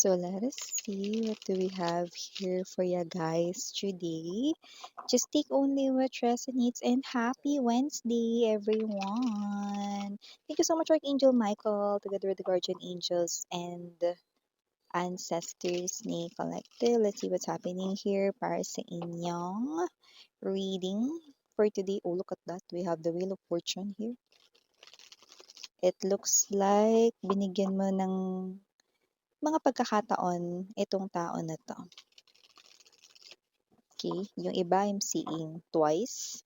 So let us see what do we have here for you guys today. Just take only what resonates and happy Wednesday, everyone. Thank you so much, Archangel Michael, together with the guardian angels and ancestors ni Collective. Let's see what's happening here para sa inyong reading for today. Oh, look at that. We have the Wheel of Fortune here. It looks like binigyan mo ng mga pagkakataon itong tao na 'to. Okay, yung iba I'm seeing twice,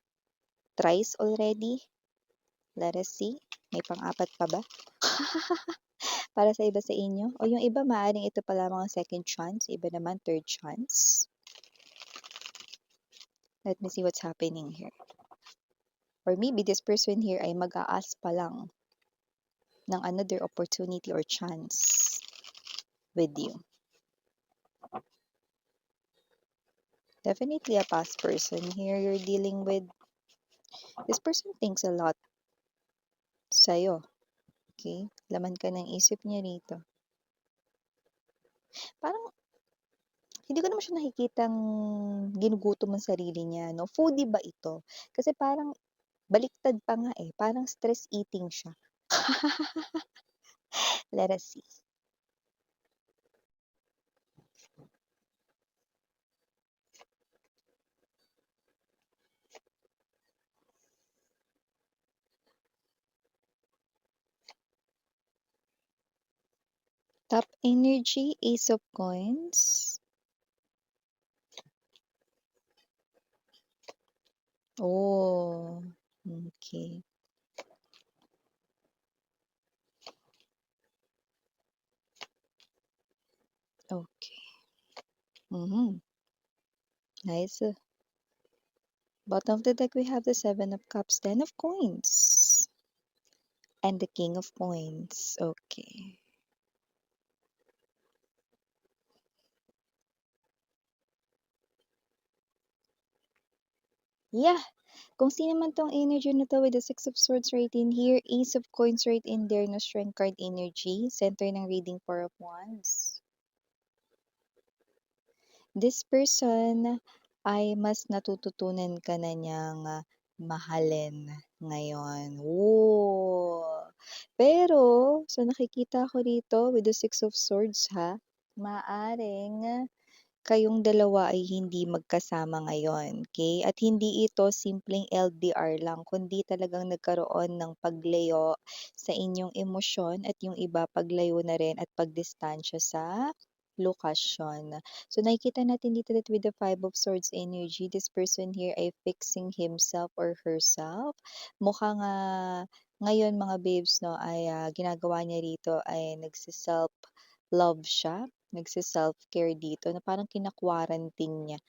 thrice already. Let us see, may pang-apat pa ba? Para sa iba sa inyo? O yung iba maaaring ito pa lamang ang second chance, iba naman third chance. Let me see what's happening here. Or maybe this person here ay mag-a-ask pa lang ng another opportunity or chance with you. Definitely a past person here you're dealing with. This person thinks a lot sa'yo. Okay? Laman ka ng isip niya rito. Parang hindi ko naman siya nakikitang ginugutom ang sarili niya, no? Foodie ba ito? Kasi parang baliktad pa nga eh. Parang stress eating siya. Let us see. Top energy, Ace of Coins. Oh, okay. Okay. Mm-hmm. Nice. Bottom of the deck, we have the Seven of Cups, Ten of Coins, and the King of Coins. Okay. Yeah. Kung sino man tong energy na to with the Six of Swords right in here, Ace of Coins right in there, no Strength card energy, center ng reading, Four of Wands. This person ay mas natututunan ka na niyang mahalin ngayon. Oh! Pero, so nakikita ko rito with the Six of Swords ha, maaring kayong dalawa ay hindi magkasama ngayon, okay? At hindi ito simpleng LDR lang, kundi talagang nagkaroon ng paglayo sa inyong emosyon at yung iba paglayo na rin at pagdistansya sa lokasyon. So nakikita natin dito that with the Five of Swords energy, this person here ay fixing himself or herself. Mukhang ngayon mga babes no ay ginagawa niya rito ay nagse-self love siya, nagse-self-care dito na parang kina-quarantine niya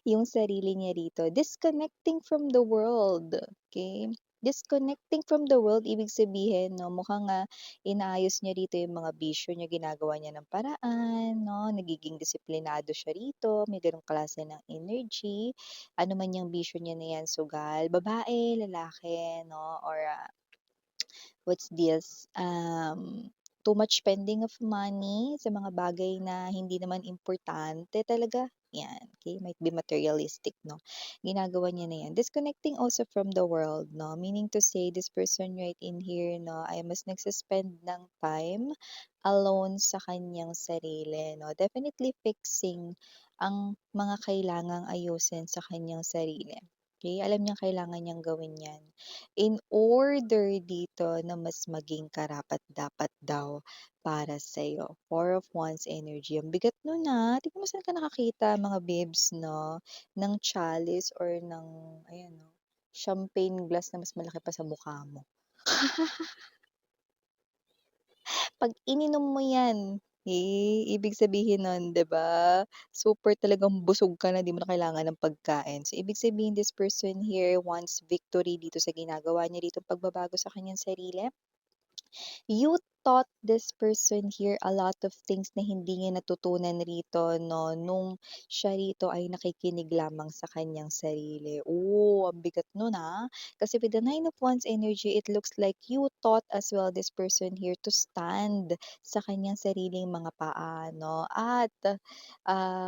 yung sarili niya rito. Disconnecting from the world, okay? Disconnecting from the world, ibig sabihin, no, mukhang inaayos niya rito yung mga bisyo niya, ginagawa niya ng paraan, no, nagiging disiplinado siya rito, may ganong klase ng energy. Ano man yung bisyo niya na yan, sugal, babae, lalaki, no, or what's this, too much spending of money sa mga bagay na hindi naman importante talaga. Yan, okay? Might be materialistic, no? Ginagawa niya na yan. Disconnecting also from the world, no? Meaning to say, this person right in here, no, ay mas nagsispend ng time alone sa kanyang sarili, no? Definitely fixing ang mga kailangang ayusin sa kanyang sarili. Okay? Alam niya kailangan niyang gawin yan in order dito na mas maging karapat-dapat daw para sa'yo. Four of Wands energy. Ang bigat nun tignan mo saan ka nakakita mga babes, no? Ng chalice or ng, ayan, no? Champagne glass na mas malaki pa sa mukha mo. Pag ininom mo yan, ibig sabihin nun, 'di ba? Super talagang busog ka na, 'di mo na kailangan ng pagkain. So, ibig sabihin this person here wants victory dito sa ginagawa niya dito, pagbabago sa kanyang sarili. Youth taught this person here a lot of things na hindi niya natutunan rito 'no, nung siya rito ay nakikinig lamang sa kanyang sarili. Oh, ang bigat nun, Kasi with the Nine of Wands energy, it looks like you taught as well this person here to stand sa kanyang sariling mga paa 'no, at,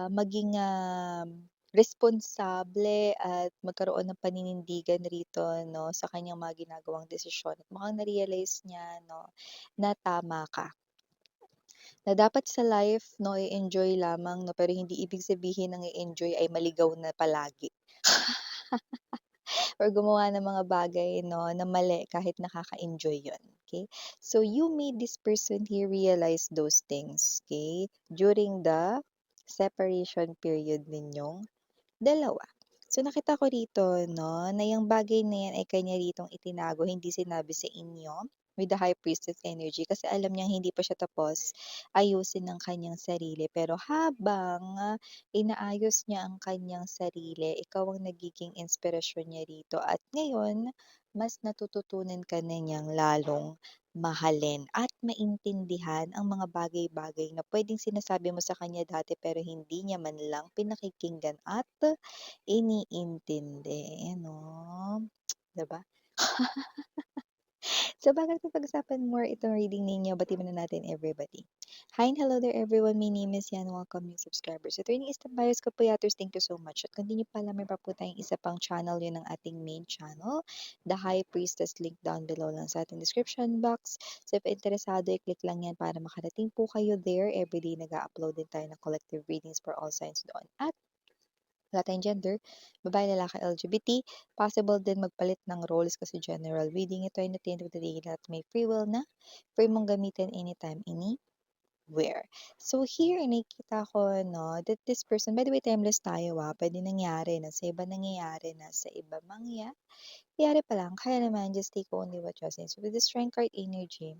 maging, responsable at magkaroon ng paninindigan rito 'no, sa kanyang mga ginagawang desisyon at mukhang na-realize niya 'no, na tama ka. Na dapat sa life 'no, i-enjoy lamang 'no, pero hindi ibig sabihin ng i-enjoy ay maligaw na palagi or gumawa ng mga bagay 'no, na mali kahit nakaka-enjoy 'yun, okay. So, you made this person here realize those things, okay, during the separation period ninyong dalawa. So, nakita ko rito 'no, na yung bagay na yan ay kanya ritong itinago, hindi sinabi sa inyo with the High Priestess energy kasi alam niyang hindi pa siya tapos ayusin ng kanyang sarili. Pero habang inaayos niya ang kanyang sarili, ikaw ang nagiging inspirasyon niya rito at ngayon mas natututunan ka na niyang lalong mahalin at maintindihan ang mga bagay-bagay na puwedeng sinasabi mo sa kanya dati pero hindi niya man lang pinakikinggan at iniintindi, 'no? 'Di ba? So, bago natin pag-usapan more itong reading ninyo, batiin muna natin everybody. Hi and hello there everyone, my name is Yan, welcome new subscribers. So, turning instant buyers ko po yaters, thank you so much. At kung di niyo pa alam, may pa po tayong isa pang channel, yun ang ating main channel, The High Priestess, link down below lang sa ating description box. So, if interesado, i-click lang yan para makarating po kayo there. Everyday nag-upload din tayo ng collective readings for all signs doon. At wala tayong gender, babae, lalaki, LGBT. Possible din magpalit ng roles kasi general reading ito ay at the end of the day lahat may free will na free mong gamitin anytime, anywhere. So here, nakikita ko, no, that this person, by the way, timeless tayo, pwede nangyari na sa iba nangyayari na sa iba mangyayari pa lang, kaya naman, just take only what you see. So with the strength card energy,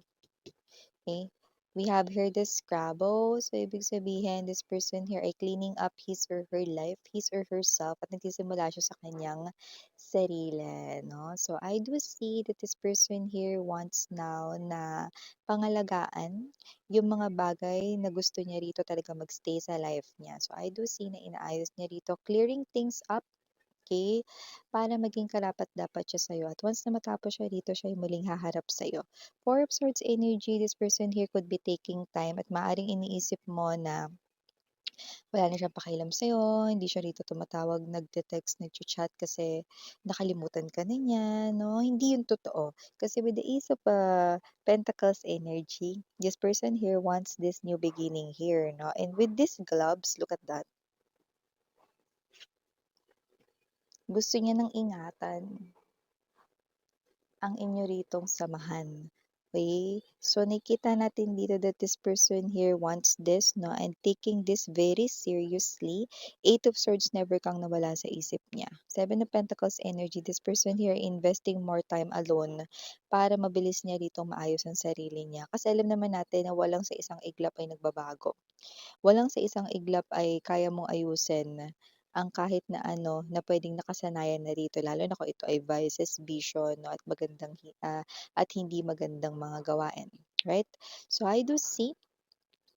okay? We have here the Scrabble. So, ibig sabihin, this person here ay cleaning up his or her life, his or herself, at nagsisimula siya sa kanyang sarili, no? So, I do see that this person here wants now na pangalagaan yung mga bagay na gusto niya rito talaga magstay sa life niya. So, I do see na inaayos niya rito, clearing things up, okay, para maging karapat-dapat siya sa'yo. At once na matapos siya dito, siya ay muling haharap sa'yo. Four of Swords energy, this person here could be taking time at maaring iniisip mo na wala na siyang pakialam sa'yo, hindi siya rito tumatawag, nagte-text, nagcha-chat kasi nakalimutan ka na niya, no? Hindi yun totoo. Kasi with the Ace of Pentacles energy, this person here wants this new beginning here, no? And with these gloves, look at that. Gusto niya ng ingatan ang inyo ritong samahan. Okay? So, nakita natin dito that this person here wants this, no? And taking this very seriously. Eight of Swords, never kang nawala sa isip niya. Seven of Pentacles energy, this person here investing more time alone para mabilis niya rito maayos ang sarili niya. Kasi alam naman natin na walang sa isang iglap ay nagbabago. Walang sa isang iglap ay kaya mong ayusin ang kahit na ano na puwedeng nakasanayan na rito lalo na kung ito ay vices, bisyo 'no at at hindi magandang mga gawain, right? So I do see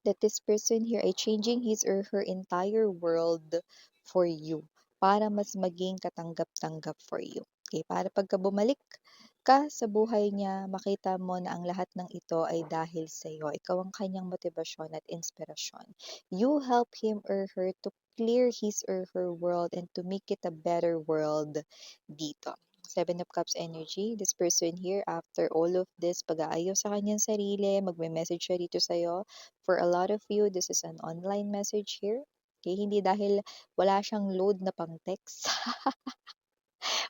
that this person here ay changing his or her entire world for you para mas maging katanggap-tanggap for you. Okay, para pagka bumalik ka sa buhay niya, makita mo na ang lahat ng ito ay dahil sa iyo. Ikaw ang kanyang motibasyon at inspirasyon. You help him or her to clear his or her world and to make it a better world dito. Seven of Cups energy, this person here, after all of this, pag-aayos sa kanyang sarili, magme-message siya rito sa'yo. For a lot of you, this is an online message here. Okay, hindi dahil wala siyang load na pang-text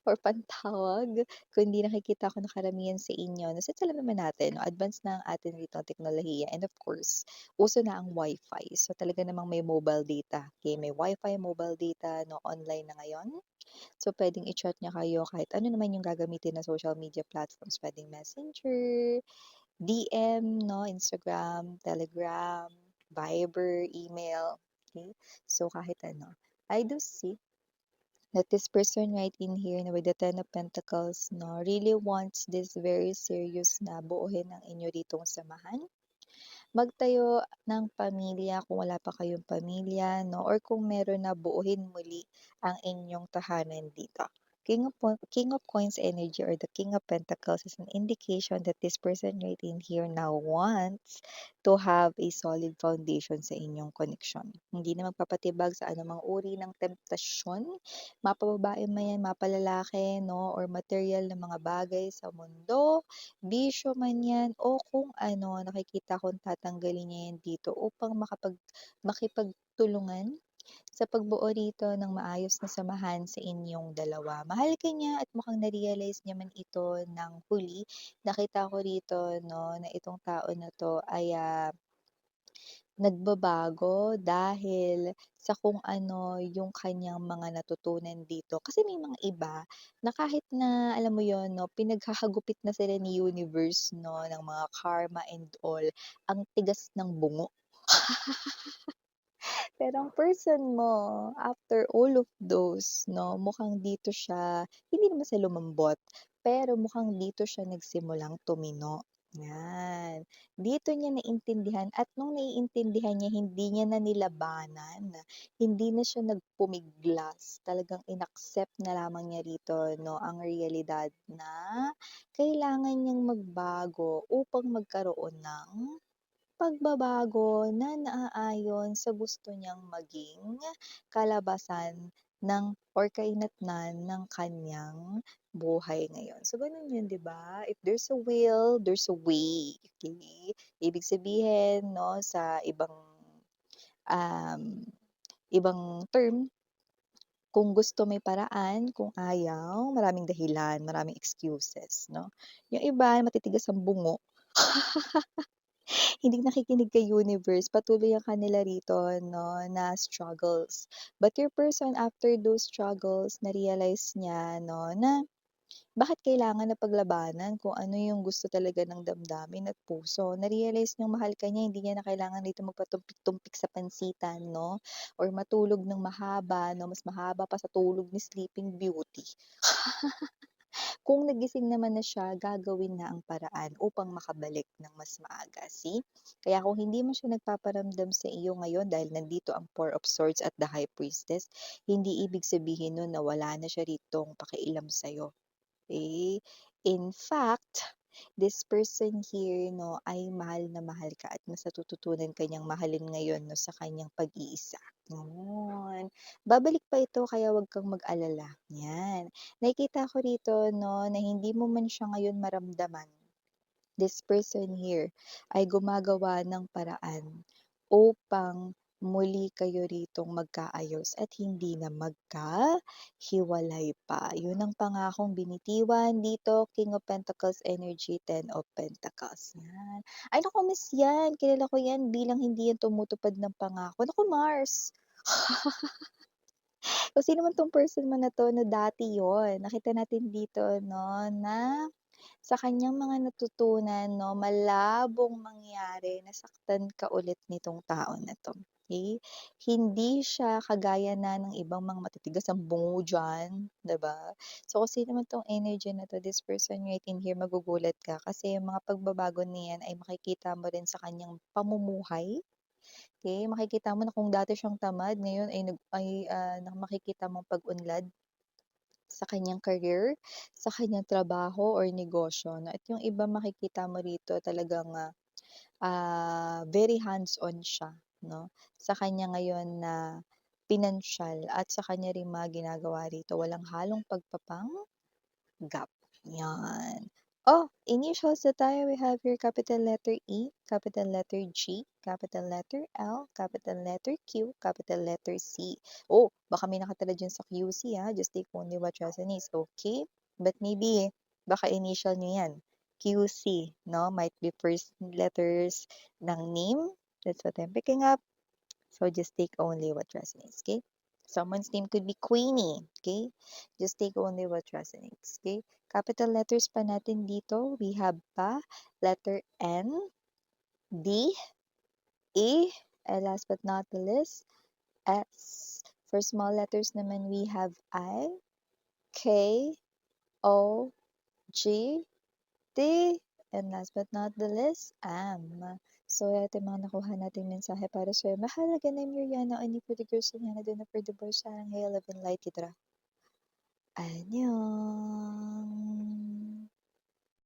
or pantawag, kundi nakikita ko na karamihan sa inyo, na since alam naman natin, no, advance na ang atin rito ang teknolohiya, and of course, uso na ang Wi-Fi. So talaga namang may mobile data. Okay, may Wi-Fi, mobile data, no, online na ngayon. So, pwedeng i-chat niya kayo kahit ano naman yung gagamitin na social media platforms. Pwedeng Messenger, DM, no, Instagram, Telegram, Viber, email. Okay? So, kahit ano. I do see that this person right in here na with the Ten of Pentacles, no, really wants this very serious na buuhin ang inyo ditong samahan. magtayo ng pamilya kung wala pa kayong pamilya 'no, or kung meron na, buuhin muli ang inyong tahanan dito. King of Coins energy or the King of Pentacles is an indication that this person right in here now wants to have a solid foundation sa inyong koneksyon. Hindi na magpapatibag sa anumang uri ng temptasyon, mapababae man yan, mapalalaki 'no, or material na mga bagay sa mundo, bisyo man yan o kung ano, nakikita kong tatanggalin niya yan dito upang makipagtulungan sa pagbuo rito ng maayos na samahan sa inyong dalawa. Mahal ka niya at mukhang na-realize niya man ito ng huli. Nakita ko rito 'no, na itong tao na 'to ay, nagbabago dahil sa kung ano yung kanyang mga natutunan dito. Kasi may mga iba na kahit na alam mo yon 'no, pinaghahagupit na sila ni universe 'no, ng mga karma and all, ang tigas ng bungo. Pero ang person mo, after all of those 'no, mukhang dito siya hindi naman sa lumambot, pero mukhang dito siya nagsimulang tumino, 'yan. Dito niya naintindihan at nung naiintindihan niya hindi niya na nilabanan, hindi na siya nagpumiglas, talagang inaccept na lamang niya rito 'no, ang realidad na kailangan niyang magbago upang magkaroon ng pagbabago na naaayon sa gusto niyang maging kalabasan ng or kahinatnan ng kaniyang buhay ngayon. So, gano'n 'yun, 'di ba? If there's a will, there's a way, okey? Ibig sabihin 'no, sa um, ibang term, kung gusto may paraan, kung ayaw maraming dahilan, maraming excuses 'no? Yung iba matitigas ang bungo. Hindi nakikinig kay universe, patuloy ang kanila rito 'no, na struggles. But your person after those struggles na-realize niya 'no, na bakit kailangan na paglabanan kung ano yung gusto talaga ng damdamin at puso. Na-realize niyang mahal ka niya, hindi niya na kailangan dito magpatumpik-tumpik sa pansitan 'no, or matulog ng mahaba 'no, mas mahaba pa sa tulog ni Sleeping Beauty. Kung nagising naman na siya, gagawin na ang paraan upang makabalik ng mas maaga, see? Kaya kung hindi mo siya nagpaparamdam sa iyo ngayon dahil nandito ang Four of Swords at the High Priestess, hindi ibig sabihin nun na wala na siya ritong pakialam sa'yo. Okay? In fact, this person here 'no, ay mahal na mahal ka at mas natututunan ka niyang mahalin ngayon 'no, sa kanyang pag-iisa, yun. Babalik pa ito kaya wag kang mag-alala, 'yan. Nakikita ko rito 'no, na hindi mo man siya ngayon maramdaman, this person here ay gumagawa ng paraan upang muli kayo ritong magkaayos at hindi na magkahiwalay pa. Yun ang pangakong binitiwan dito, King of Pentacles energy, Ten of Pentacles. Yan. Ay naku, miss yan. Kilala ko yan bilang hindi yan tumutupad ng pangako. Naku, Mars. Kung sino man tong person mo na 'to 'no, dati yon. Nakita natin dito 'no, na sa kanyang mga natutunan 'no, malabong mangyari nasaktan ka ulit nitong tao na 'to, okey? Hindi siya kagaya na ng ibang mga matitigas ang bungo diyan, 'di ba? So, kung sino man 'tong energy na 'to, this person right in here, magugulat ka kasi yung mga pagbabago na yan ay makikita mo rin sa kanyang pamumuhay. Okay, makikita mo na kung dati siyang tamad ngayon ay na makikita mong pag-unlad sa kanyang career, sa kanyang trabaho or negosyo 'no, at yung iba makikita mo rito talagang, very hands-on siya 'no, sa kanya ngayon na pinansyal at sa kanya ring mga ginagawa rito walang halong gap, 'yan. Oh, initials na tayo, we have here capital letter E, capital letter G, capital letter L, capital letter Q, capital letter C. Oh, baka may nakatala diyan sa QC, just take only what resonates, okay? But maybe baka initial niyo 'yan, QC 'no, might be first letters ng name, that's what I'm picking up. So just take only what resonates, okay? Someone's name could be Queenie, okay? Just take only what resonates, okay? Capital letters pa natin dito, we have pa, letter N, D, E, and last but not the least, S. For small letters naman, we have I, K, O, G, D, and last but not the least, M. So, ito yung mga nakuha nating mensahe para sa'yo. Mahalaga na Miriana ani pwede na pwede ba sa love and light itra. 안녕.